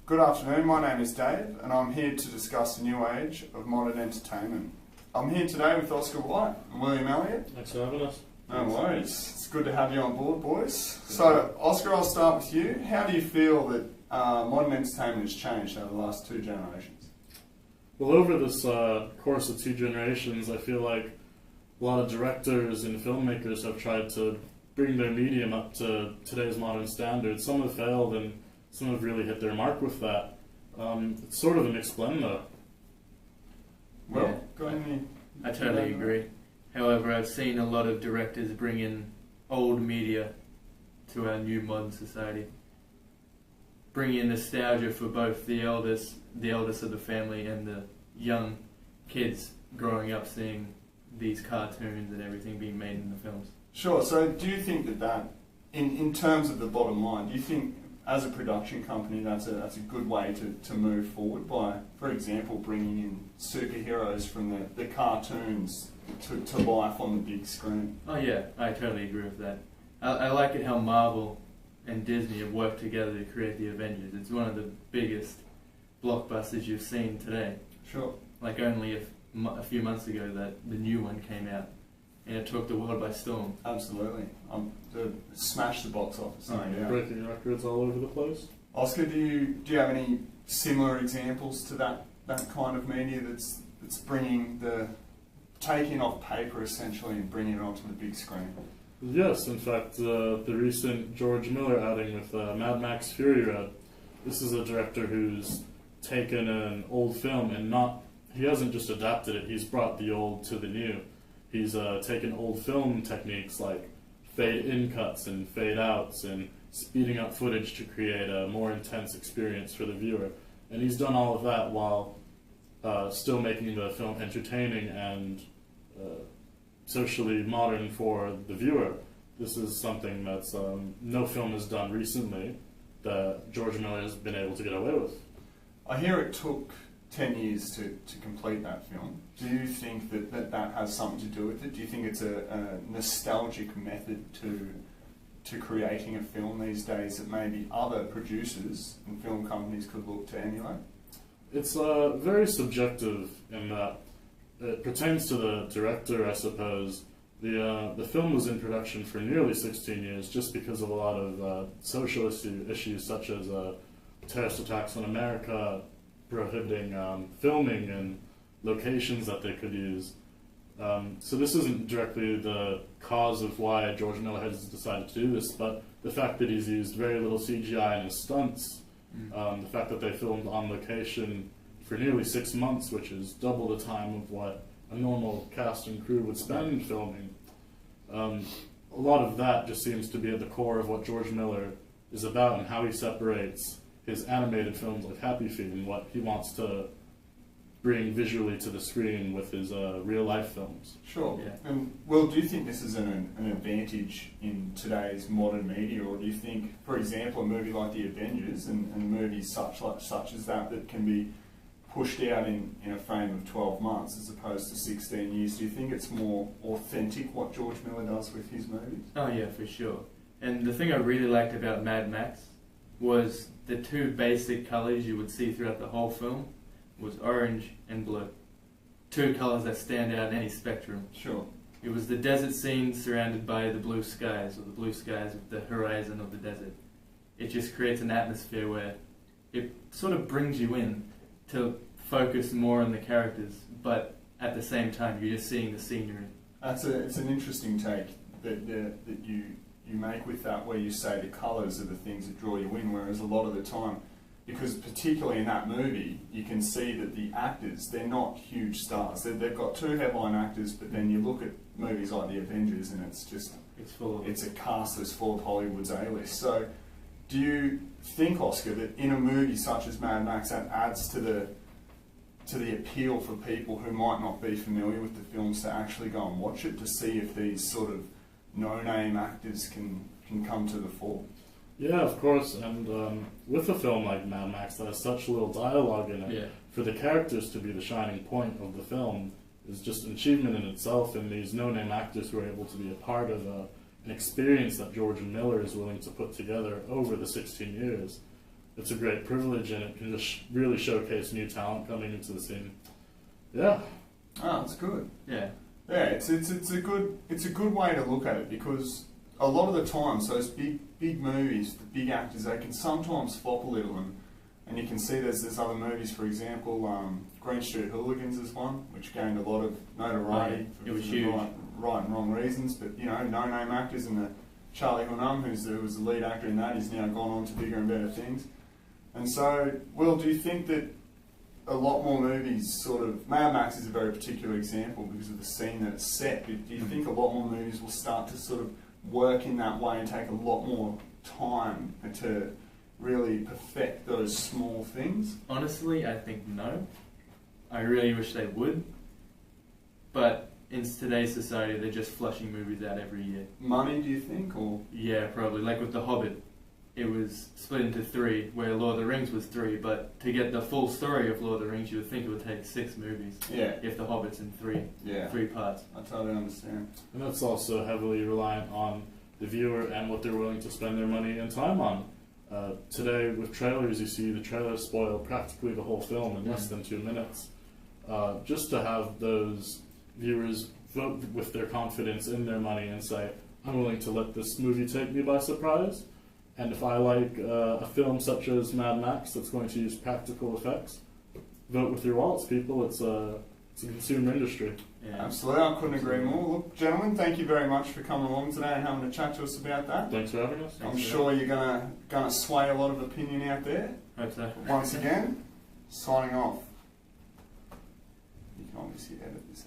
Good afternoon, my name is Dave and I'm here to discuss the new age of modern entertainment. I'm here today with Oscar White and William Elliott. Thanks for having us. No worries, it's good to have you on board, boys. So Oscar, I'll start with you. How do you feel that modern entertainment has changed over the last two generations? Well, over this course of two generations, I feel like a lot of directors and filmmakers have tried to bring their medium up to today's modern standards. Some have failed and some have really hit their mark with that. It's sort of a mixed blend though. Well, Yeah. got any? I totally agree. However, I've seen a lot of directors bring in old media to our new modern society, bringing in nostalgia for both the eldest of the family, and the young kids growing up seeing these cartoons and everything being made in the films. Sure, so do you think that in terms of the bottom line, do you think as a production company that's a good way to move forward by, for example, bringing in superheroes from the cartoons to life on the big screen? Oh yeah, I totally agree with that. I like it how Marvel and Disney have worked together to create the Avengers. It's one of the biggest blockbusters you've seen today. Sure. Like only a few months ago that the new one came out, and it took the world by storm. Absolutely. Smash the box office. Oh, yeah. Breaking records all over the place. Oscar, do you have any similar examples to that kind of media that's taking off paper essentially and bringing it onto the big screen? Yes, in fact, the recent George Miller outing with Mad Max Fury Road. This is a director who's taken an old film and he hasn't just adapted it, he's brought the old to the new. He's taken old film techniques like fade-in cuts and fade-outs and speeding up footage to create a more intense experience for the viewer. And he's done all of that while still making the film entertaining and socially modern for the viewer. This is something that's no film has done recently that George Miller has been able to get away with. I hear it took 10 years to complete that film. Do you think that has something to do with it? Do you think it's a nostalgic method to creating a film these days that maybe other producers and film companies could look to emulate? It's very subjective in that it pertains to the director, I suppose. The film was in production for nearly 16 years just because of a lot of social issues such as terrorist attacks on America, prohibiting filming in locations that they could use. So this isn't directly the cause of why George Miller has decided to do this, but the fact that he's used very little CGI in his stunts, the fact that they filmed on location for nearly 6 months, which is double the time of what a normal cast and crew would spend filming. A lot of that just seems to be at the core of what George Miller is about and how he separates his animated films like Happy Feet and what he wants to bring visually to the screen with his real-life films. Sure. Yeah. And Will, do you think this is an advantage in today's modern media, or do you think, for example, a movie like The Avengers and movies such as that can be pushed out in a frame of 12 months as opposed to 16 years, do you think it's more authentic what George Miller does with his movies? Oh yeah, for sure. And the thing I really liked about Mad Max was the two basic colours you would see throughout the whole film was orange and blue. Two colours that stand out in any spectrum. Sure. It was the desert scene surrounded by the blue skies, or the blue skies with the horizon of the desert. It just creates an atmosphere where it sort of brings you in to focus more on the characters, but at the same time you're just seeing the scenery. It's an interesting take that you make with that, where you say the colours are the things that draw you in, whereas a lot of the time, because particularly in that movie, you can see that the actors, they're not huge stars. They've got two headline actors, but then you look at movies like The Avengers and it's a cast that's full of Hollywood's A-list. So do you think, Oscar, that in a movie such as Mad Max that adds to the appeal for people who might not be familiar with the films to actually go and watch it, to see if these sort of no-name actors can come to the fore? Yeah, of course, and with a film like Mad Max that has such little dialogue in it, Yeah. for the characters to be the shining point of the film is just an achievement in itself, and these no-name actors who are able to be a part of an experience that George Miller is willing to put together over the 16 years. it's a great privilege, and it can just really showcase new talent coming into the scene. Yeah. Oh, it's good. Yeah. Yeah, it's a good way to look at it, because a lot of the times those big movies, the big actors, they can sometimes flop a little, and you can see there's other movies. For example, Green Street Hooligans is one which gained a lot of notoriety It was for huge. right and wrong reasons, but no-name actors, and Charlie Hunnam, who was the lead actor in that, he's now gone on to bigger and better things. And so, Will, do you think that a lot more movies sort of... Mad Max is a very particular example because of the scene that it's set. Do you think a lot more movies will start to sort of work in that way and take a lot more time to really perfect those small things? Honestly, I think no. I really wish they would. But in today's society, they're just flushing movies out every year. Money, do you think, or...? Yeah, probably. Like with The Hobbit, it was split into 3, where Lord of the Rings was 3, but to get the full story of Lord of the Rings, you would think it would take 6 movies. Yeah. If The Hobbit's in 3 Yeah. 3 parts. I totally understand. And that's also heavily reliant on the viewer and what they're willing to spend their money and time on. Today, with trailers, you see the trailers spoil practically the whole film in less than 2 minutes. Just to have those viewers vote with their confidence in their money and say, I'm willing to let this movie take me by surprise. And if I like a film such as Mad Max that's going to use practical effects, vote with your wallets, people. It's a consumer industry. Yeah. Absolutely, I couldn't agree more. Look, gentlemen, thank you very much for coming along today and having a chat to us about that. Thanks for having us. I'm sure you're gonna sway a lot of opinion out there. Hope so. Once again, signing off. You can obviously edit this